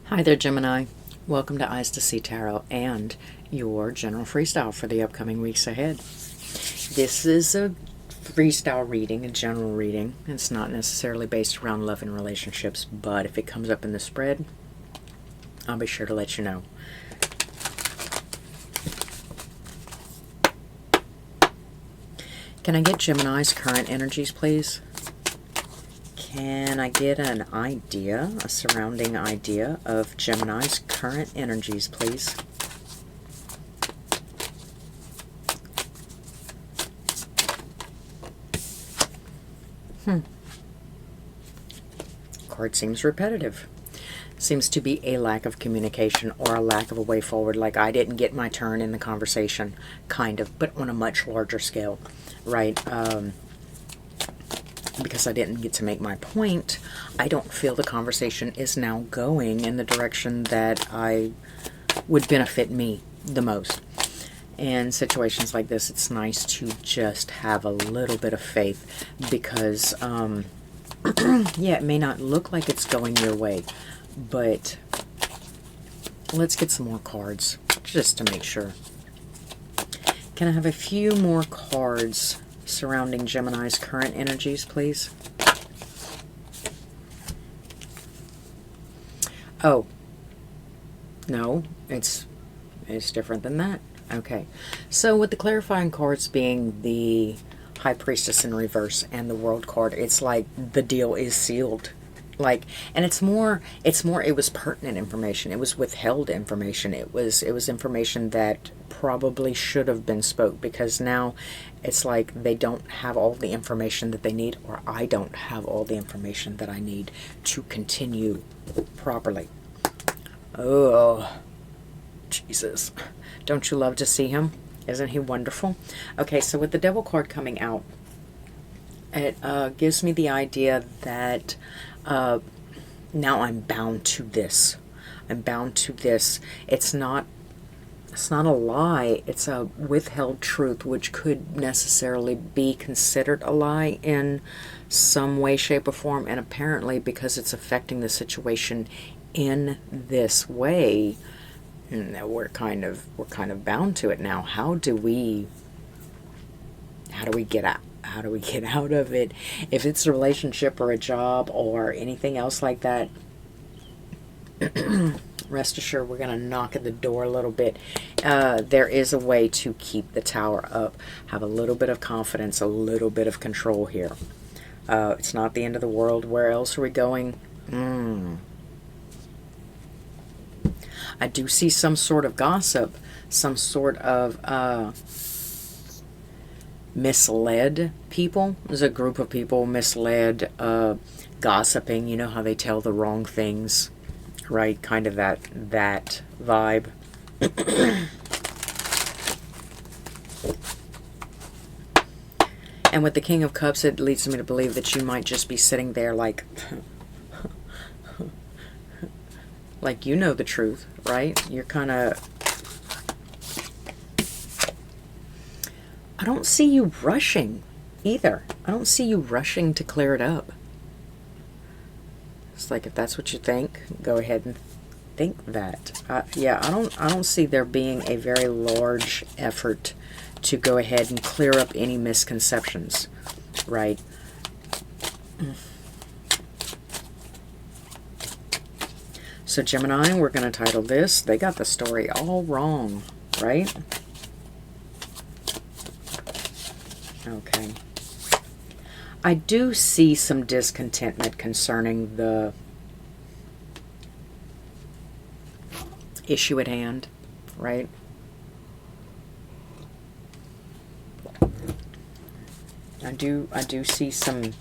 Hi there, Gemini. Welcome to Eyes to See Tarot and your general freestyle for the upcoming weeks ahead. This is a freestyle reading, a general reading. It's not necessarily based around love and relationships, but if it comes up in the spread, I'll be sure to let you know. Can I get Gemini's current energies, please? Can I get an idea, a surrounding idea of Gemini's current energies, please? Card seems repetitive. Seems to be a lack of communication or a lack of a way forward, like I didn't get my turn in the conversation, kind of, but on a much larger scale, right? Because I didn't get to make my point, I don't feel the conversation is now going in the direction that would benefit me the most. In situations like this, it's nice to just have a little bit of faith because, yeah, it may not look like it's going your way, but let's get some more cards just to make sure. Can I have a few more cards surrounding Gemini's current energies, please? Oh, no, it's different than that. Okay, so with the clarifying cards being the High Priestess in reverse and the World card, it's like the deal is sealed. Like, and it was pertinent information. It was withheld information. It was information that probably should have been spoke, because now it's like they don't have all the information that they need, or I don't have all the information that I need to continue properly. Oh, Jesus. Don't you love to see him? Isn't he wonderful? Okay, so with the Devil card coming out, it gives me the idea that now I'm bound to this. I'm bound to this. It's not a lie. It's a withheld truth, which could necessarily be considered a lie in some way, shape, or form. And apparently, because it's affecting the situation in this way, we're kind of bound to it now. How do we get out? How do we get out of it? If it's a relationship or a job or anything else like that, rest assured we're going to knock at the door a little bit. There is a way to keep the tower up. Have a little bit of confidence, a little bit of control here. It's not the end of the world. Where else are we going? I do see some sort of gossip, some sort of misled people. There's a group of people misled, gossiping. You know how they tell the wrong things, right? Kind of that vibe. And with the King of Cups, it leads me to believe that you might just be sitting there like like you know the truth, right? You're kind of... I don't see you rushing either. I don't see you rushing to clear it up. It's like, if that's what you think, go ahead and think that. Yeah, I don't see there being a very large effort to go ahead and clear up any misconceptions, right? So Gemini, we're going to title this, They Got the Story All Wrong, right? Okay. I do see some discontentment concerning the issue at hand, right? I do see some...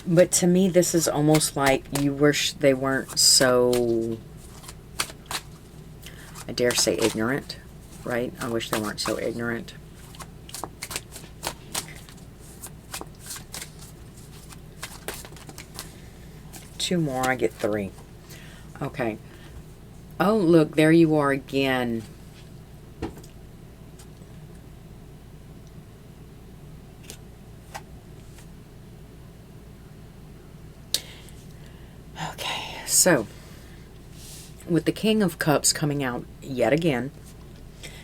But to me, this is almost like you wish they weren't so, I dare say, ignorant, right? I wish they weren't so ignorant. Two more, I get three. Okay. Oh, look, there you are again. Okay, so with the King of Cups coming out yet again,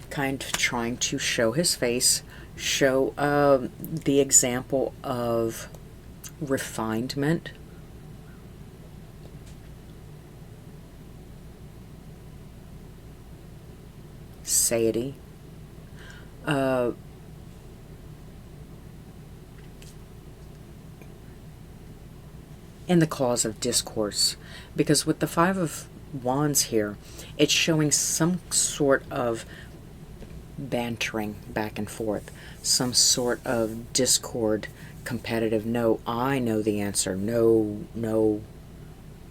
kind of trying to show his face, show the example of refinement, satiety, and the cause of discourse. Because with the Five of Wands here, it's showing some sort of bantering back and forth, some sort of discord, competitive. No, I know the answer. No, no,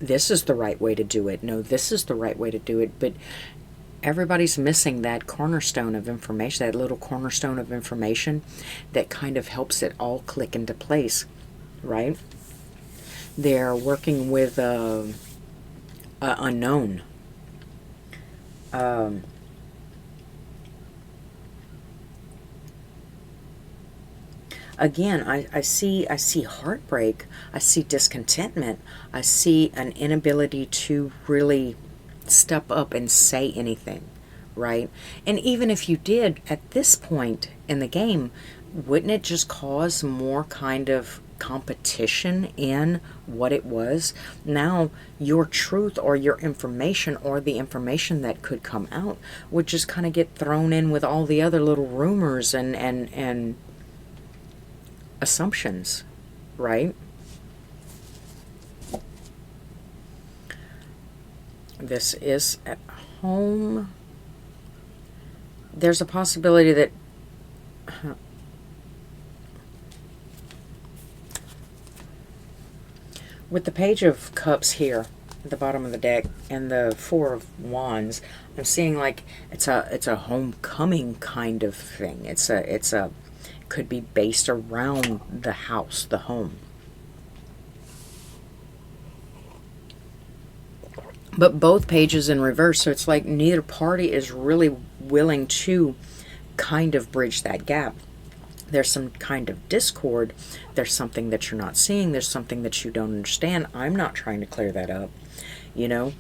this is the right way to do it. No, this is the right way to do it. But everybody's missing that cornerstone of information, that little cornerstone of information that kind of helps it all click into place, right? They're working with unknown. Again, I see heartbreak. I see discontentment. I see an inability to really step up and say anything, right? And even if you did at this point in the game, wouldn't it just cause more kind of competition in what it was? Now your truth or your information or the information that could come out would just kind of get thrown in with all the other little rumors and assumptions, right? This is at home. There's a possibility that with the Page of Cups here at the bottom of the deck and the Four of Wands, I'm seeing like it's a homecoming kind of thing. It's a could be based around the house, the home. But both pages in reverse, so it's like neither party is really willing to kind of bridge that gap. There's some kind of discord. There's something that you're not seeing. There's something that you don't understand. I'm not trying to clear that up, you know.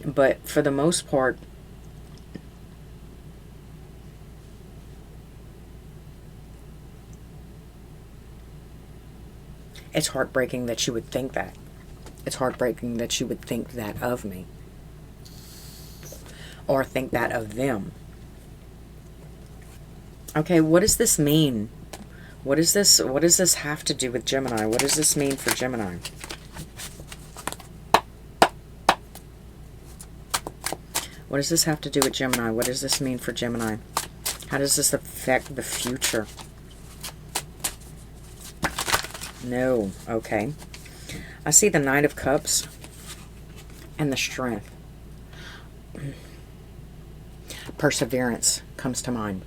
But for the most part, it's heartbreaking that you would think that. It's heartbreaking that you would think that of me. Or think that of them. Okay, what does this mean? What does this have to do with Gemini? What does this mean for Gemini? What does this have to do with Gemini? What does this mean for Gemini? How does this affect the future? No. Okay. I see the Knight of Cups and the Strength. Perseverance comes to mind.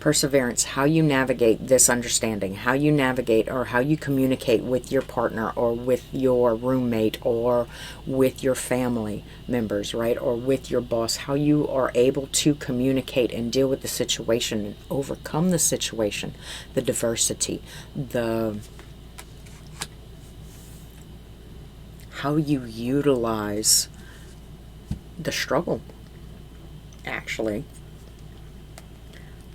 Perseverance, how you navigate this understanding, how you navigate or how you communicate with your partner or with your roommate or with your family members, right? Or with your boss, how you are able to communicate and deal with the situation and overcome the situation, the diversity, how you utilize the struggle, actually.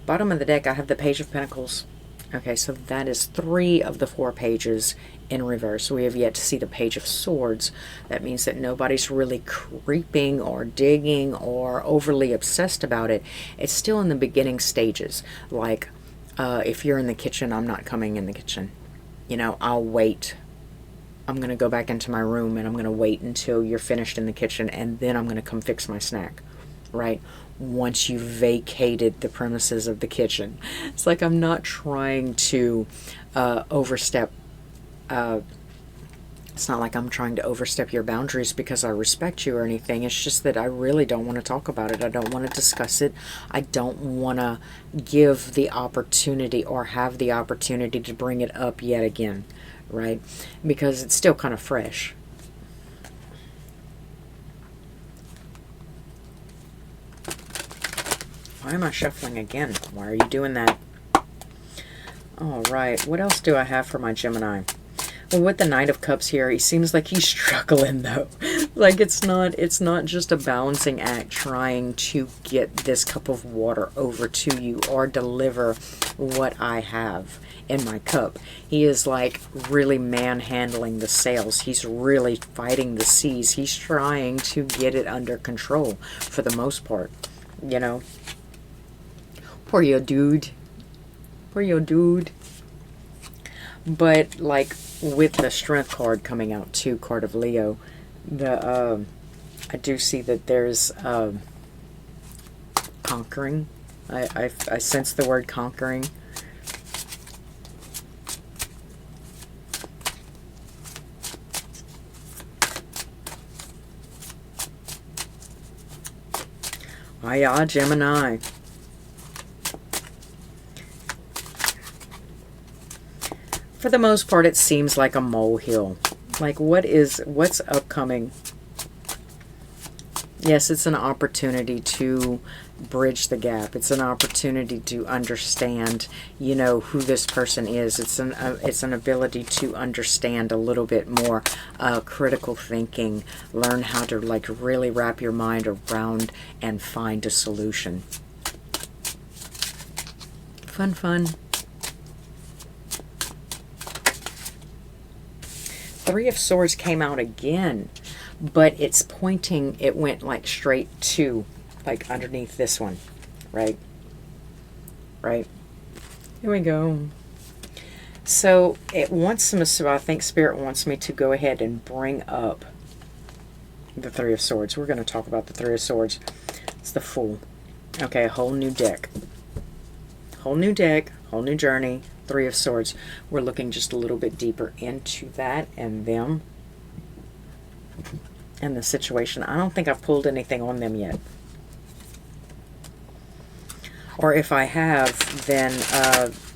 Bottom of the deck, I have the Page of Pentacles. Okay, so that is 3 of the 4 pages in reverse. We have yet to see the Page of Swords. That means that nobody's really creeping or digging or overly obsessed about it. It's still in the beginning stages. Like, if you're in the kitchen, I'm not coming in the kitchen. You know, I'll wait. I'm going to go back into my room and I'm going to wait until you're finished in the kitchen and then I'm going to come fix my snack, right? Once you've vacated the premises of the kitchen. It's like I'm not trying to overstep. It's not like I'm trying to overstep your boundaries because I respect you or anything. It's just that I really don't want to talk about it. I don't want to discuss it. I don't want to give the opportunity or have the opportunity to bring it up yet again, right? Because it's still kind of fresh. Why am I shuffling again? Why are you doing that? All right, what else do I have for my Gemini? Well, with the Knight of Cups here, he seems like he's struggling though. Like it's not just a balancing act trying to get this cup of water over to you or deliver what I have in my cup. He is like really manhandling the sails. He's really fighting the seas. He's trying to get it under control for the most part, you know. Poor your dude. Poor your dude. But like with the Strength card coming out too, card of Leo, the I do see that there's conquering. I sense the word conquering. Ah, yeah, Gemini. For the most part, it seems like a molehill. Like what's upcoming? Yes, it's an opportunity to bridge the gap. It's an opportunity to understand, you know, who this person is. It's an ability to understand a little bit more, critical thinking, learn how to like really wrap your mind around and find a solution. Fun, fun. Three of Swords came out again, but it's pointing, it went like straight to, like underneath this one, right? Right. Here we go. So it wants some, so I think Spirit wants me to go ahead and bring up the Three of Swords. We're going to talk about the Three of Swords. It's the Fool. Okay, a whole new deck. Whole new deck, whole new journey. Three of Swords. We're looking just a little bit deeper into that and them and the situation. I don't think I've pulled anything on them yet. Or if I have, then,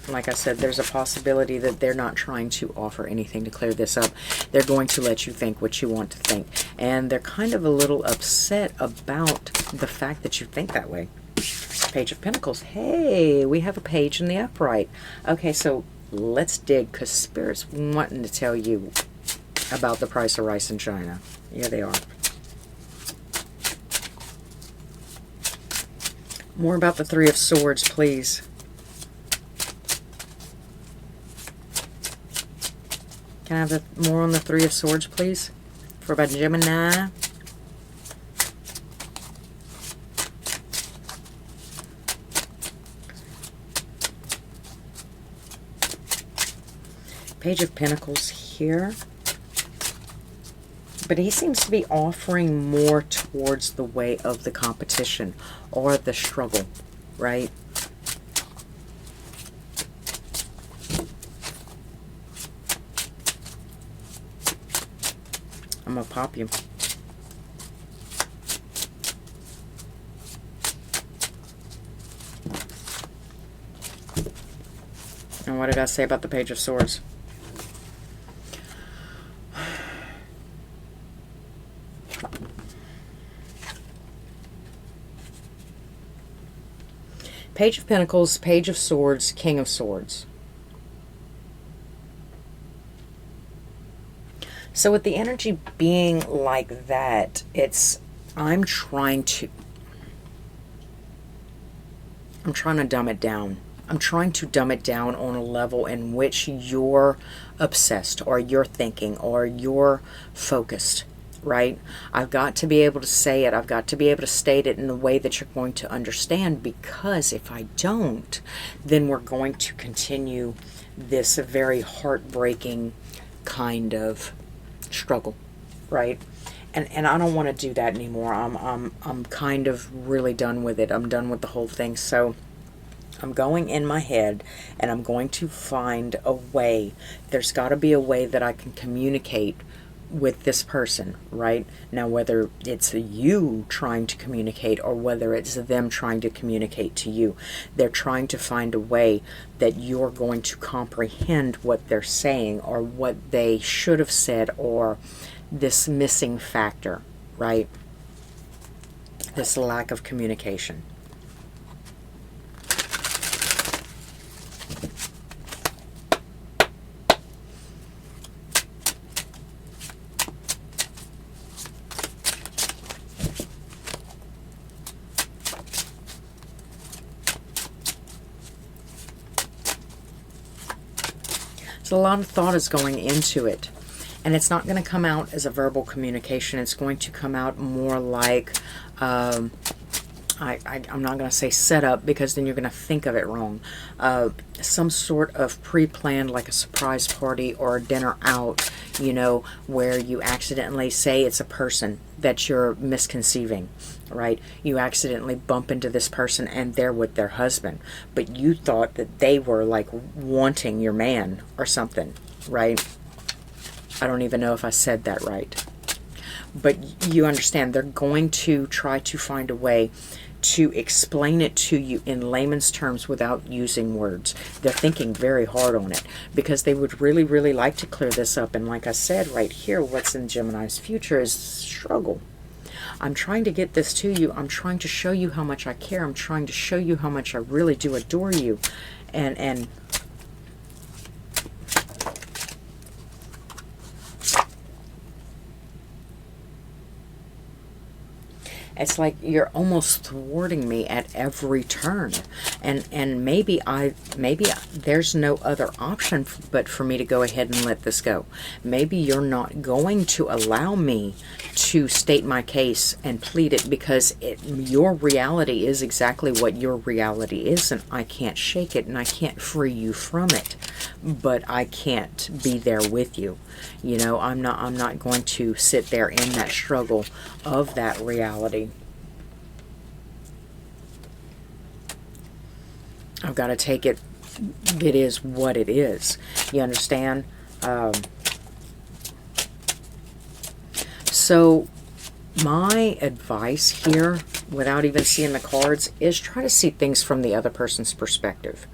like I said, there's a possibility that they're not trying to offer anything to clear this up. They're going to let you think what you want to think. And they're kind of a little upset about the fact that you think that way. Page of Pentacles. Hey, we have a page in the upright. Okay, so let's dig, because Spirit's wanting to tell you about the price of rice in China. Yeah, they are. More about the Three of Swords, please. Can I have more on the Three of Swords, please? For about Gemini. Page of Pentacles here. But he seems to be offering more towards the way of the competition or the struggle, right? I'm going to pop you. And what did I say about the Page of Swords? Page of Pentacles, Page of Swords, King of Swords. So with the energy being like that, I'm trying to dumb it down. I'm trying to dumb it down on a level in which you're obsessed or you're thinking or you're focused, right? I've got to be able to say it. I've got to be able to state it in a way that you're going to understand, because if I don't, then we're going to continue this very heartbreaking kind of struggle, right? And I don't want to do that anymore. I'm kind of really done with it. I'm done with the whole thing. So I'm going in my head and I'm going to find a way. There's got to be a way that I can communicate with this person, right? Now, whether it's you trying to communicate or whether it's them trying to communicate to you, they're trying to find a way that you're going to comprehend what they're saying or what they should have said, or this missing factor, right? This lack of communication. So a lot of thought is going into it. And it's not going to come out as a verbal communication. It's going to come out more like, I'm not going to say setup, because then you're going to think of it wrong. Some sort of pre-planned, like a surprise party or a dinner out, you know, where you accidentally say it's a person that you're misconceiving, right? You accidentally bump into this person and they're with their husband, but you thought that they were like wanting your man or something, right? I don't even know if I said that right. But you understand, they're going to try to find a way to explain it to you in layman's terms without using words. They're thinking very hard on it because they would really, really like to clear this up. And like I said, right here, what's in Gemini's future is struggle. I'm trying to get this to you. I'm trying to show you how much I care. I'm trying to show you how much I really do adore you. And it's like you're almost thwarting me at every turn, and maybe there's no other option but for me to go ahead and let this go. Maybe you're not going to allow me to state my case and plead it because your reality is exactly what your reality is, and I can't shake it and I can't free you from it, but I can't be there with you. You know, I'm not going to sit there in that struggle of that reality. I've got to take it. It is what it is. You understand? So my advice here, without even seeing the cards, is try to see things from the other person's perspective,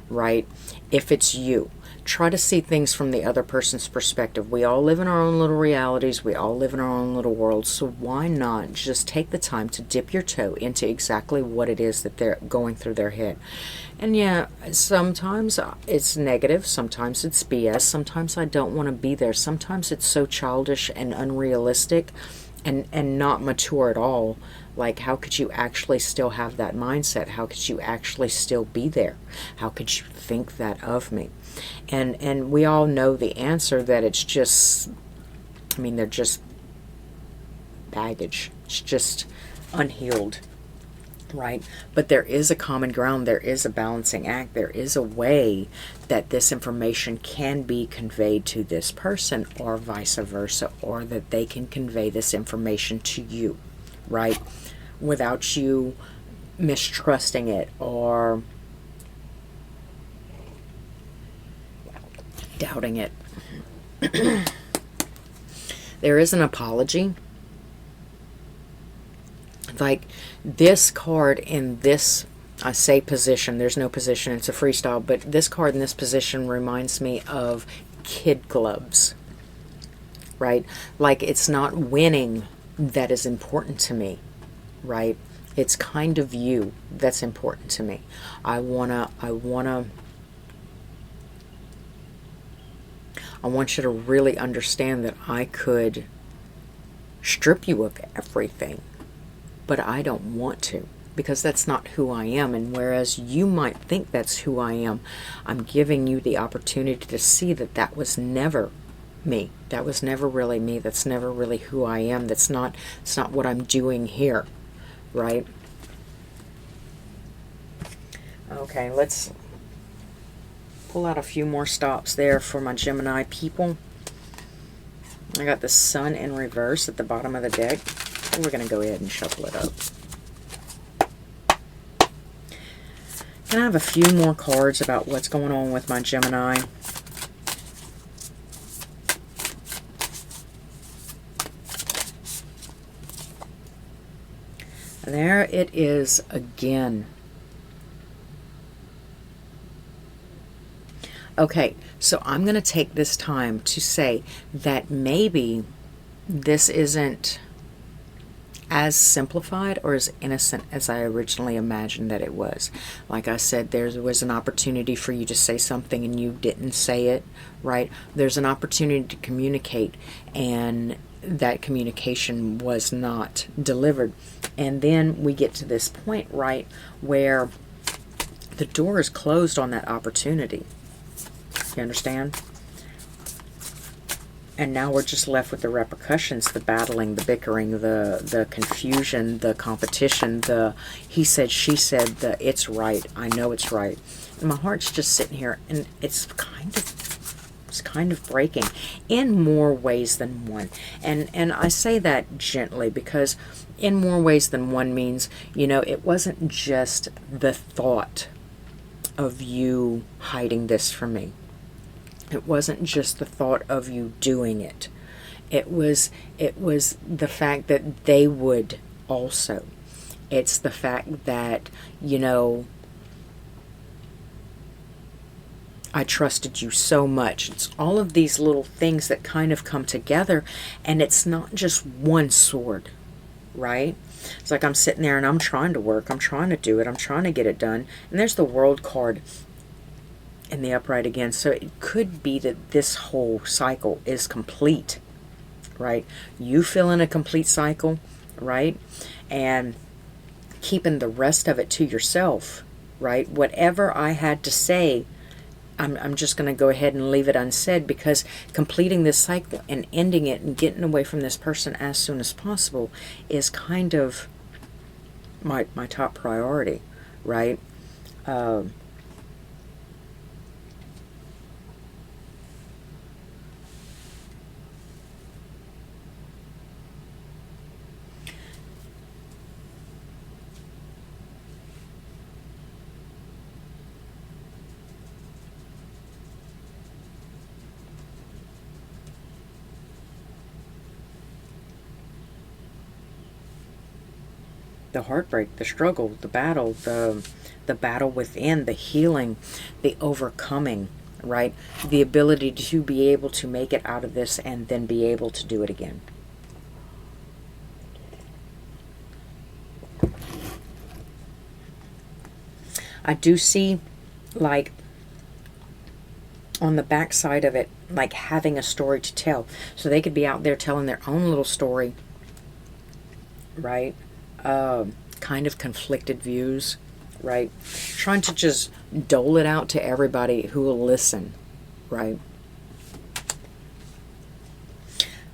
right? If it's you, try to see things from the other person's perspective. We all live in our own little realities. We all live in our own little worlds. So why not just take the time to dip your toe into exactly what it is that they're going through their head? And yeah, sometimes it's negative. Sometimes it's BS. Sometimes I don't want to be there. Sometimes it's so childish and unrealistic and not mature at all. Like, how could you actually still have that mindset? How could you actually still be there? How could you think that of me? And we all know the answer, that it's just, I mean, they're just baggage. It's just unhealed, right? But there is a common ground. There is a balancing act. There is a way that this information can be conveyed to this person, or vice versa, or that they can convey this information to you, right? Without you mistrusting it or doubting it. There is an apology. Like this card in this, I say position, there's no position, it's a freestyle, but this card in this position reminds me of kid gloves, right? Like, it's not winning that is important to me, right? It's kind of you that's important to me. I want you to really understand that I could strip you of everything, but I don't want to, because that's not who I am. And whereas you might think that's who I am, I'm giving you the opportunity to see that that was never me. That was never really me. That's never really who I am. It's not what I'm doing here, right? Okay, let's pull out a few more stops there for my Gemini people. I got the Sun in reverse at the bottom of the deck. We're going to go ahead and shuffle it up. Can I have a few more cards about what's going on with my Gemini? There it is again. Okay, so I'm going to take this time to say that maybe this isn't as simplified or as innocent as I originally imagined that it was. Like I said, there was an opportunity for you to say something and you didn't say it, right? There's an opportunity to communicate and that communication was not delivered. And then we get to this point, right, where the door is closed on that opportunity. You understand? And now we're just left with the repercussions, the battling, the bickering, the confusion, the competition, the he said, she said, the it's right, I know it's right. And my heart's just sitting here, and it's kind of breaking in more ways than one. And I say that gently because in more ways than one means, you know, it wasn't just the thought of you hiding this from me. It wasn't just the thought of you doing it. It was the fact that they would also. It's the fact that, you know, I trusted you so much. It's all of these little things that kind of come together, and it's not just one sword, right? It's like I'm sitting there and I'm trying to work, I'm trying to do it, I'm trying to get it done, and there's the World card in the upright again. So it could be that this whole cycle is complete, right? You feel in a complete cycle, right? And keeping the rest of it to yourself, right? Whatever I had to say, I'm just going to go ahead and leave it unsaid, because completing this cycle and ending it and getting away from this person as soon as possible is kind of my top priority, right? The heartbreak, the struggle, the battle, the battle within, the healing, the overcoming, right? The ability to be able to make it out of this and then be able to do it again. I do see, like, on the back side of it, like having a story to tell. So they could be out there telling their own little story, right? Kind of conflicted views, right? Trying to just dole it out to everybody who will listen, right?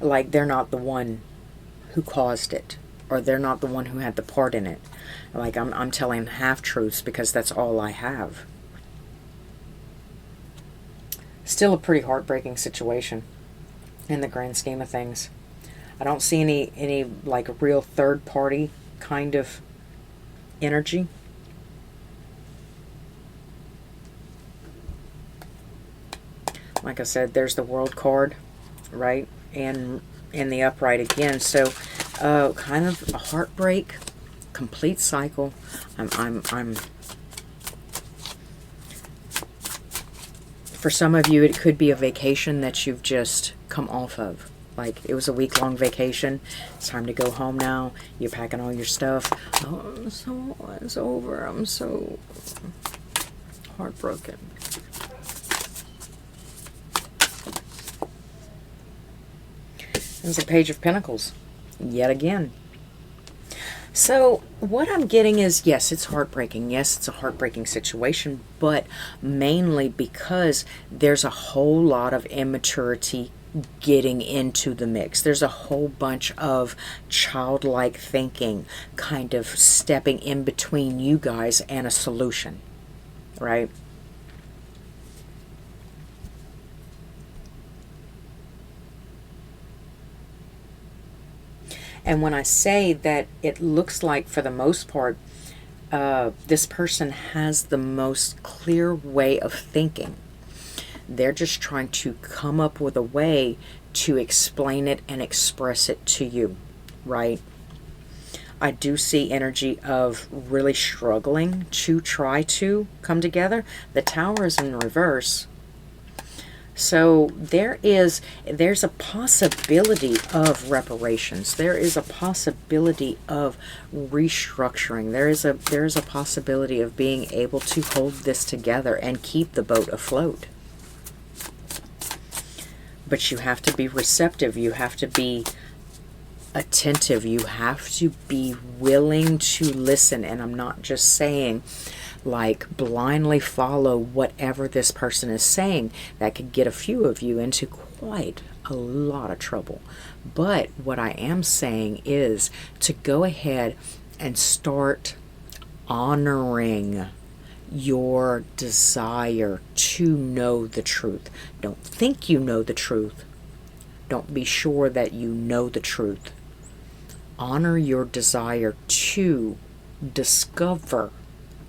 Like they're not the one who caused it, or they're not the one who had the part in it. Like I'm telling half-truths because that's all I have. Still a pretty heartbreaking situation in the grand scheme of things. I don't see any like real third party kind of energy. Like I said, there's the World card, right? And in the upright again. So kind of a heartbreak, complete cycle. I'm for some of you, it could be a vacation that you've just come off of. Like, it was a week-long vacation. It's time to go home now. You're packing all your stuff. Oh, it's over. I'm so heartbroken. There's a Page of Pentacles. Yet again. So, what I'm getting is, yes, it's heartbreaking. Yes, it's a heartbreaking situation. But mainly because there's a whole lot of immaturity getting into the mix. There's a whole bunch of childlike thinking kind of stepping in between you guys and a solution, right? And when I say that it looks like, for the most part, this person has the most clear way of thinking. They're just trying to come up with a way to explain it and express it to you, right? I do see energy of really struggling to try to come together. The Tower is in reverse. So there's a possibility of reparations. There is a possibility of restructuring. There is a possibility of being able to hold this together and keep the boat afloat. But you have to be receptive. You have to be attentive. You have to be willing to listen. And I'm not just saying, like, blindly follow whatever this person is saying. That could get a few of you into quite a lot of trouble. But what I am saying is to go ahead and start honoring your desire to know the truth. Don't think you know the truth. Don't be sure that you know the truth. Honor your desire to discover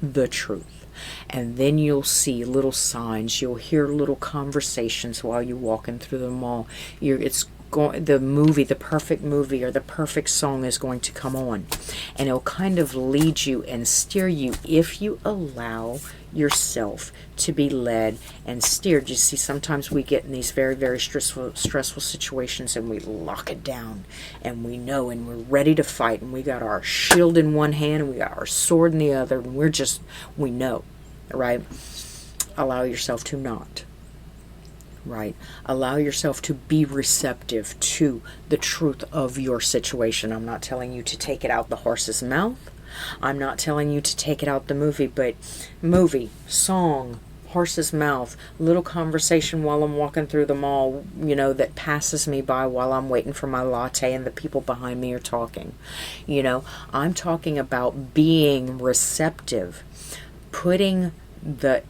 the truth. And then you'll see little signs. You'll hear little conversations while you're walking through the mall. The perfect movie or the perfect song is going to come on, and it'll kind of lead you and steer you if you allow yourself to be led and steered. You see, sometimes we get in these very, very stressful situations, and we lock it down, and we know, and we're ready to fight, and we got our shield in one hand, and we got our sword in the other, and we know, right? Allow yourself to not. Right? Allow yourself to be receptive to the truth of your situation. I'm not telling you to take it out the horse's mouth. I'm not telling you to take it out the movie, but movie, song, horse's mouth, little conversation while I'm walking through the mall, that passes me by while I'm waiting for my latte and the people behind me are talking. I'm talking about being receptive, putting the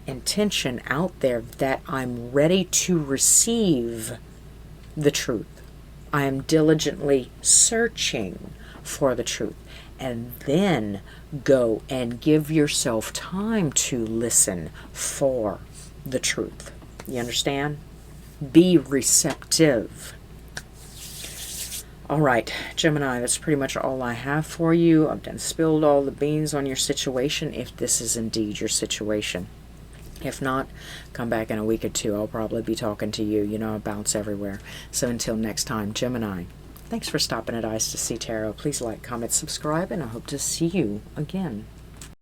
intention out there that I'm ready to receive the truth. I am diligently searching for the truth. And then go and give yourself time to listen for the truth. You understand? Be receptive. All right, Gemini, that's pretty much all I have for you. I've done spilled all the beans on your situation, if this is indeed your situation. If not, come back in a week or two. I'll probably be talking to you. I bounce everywhere. So until next time, Gemini, thanks for stopping at Eyes to See Tarot. Please like, comment, subscribe, and I hope to see you again.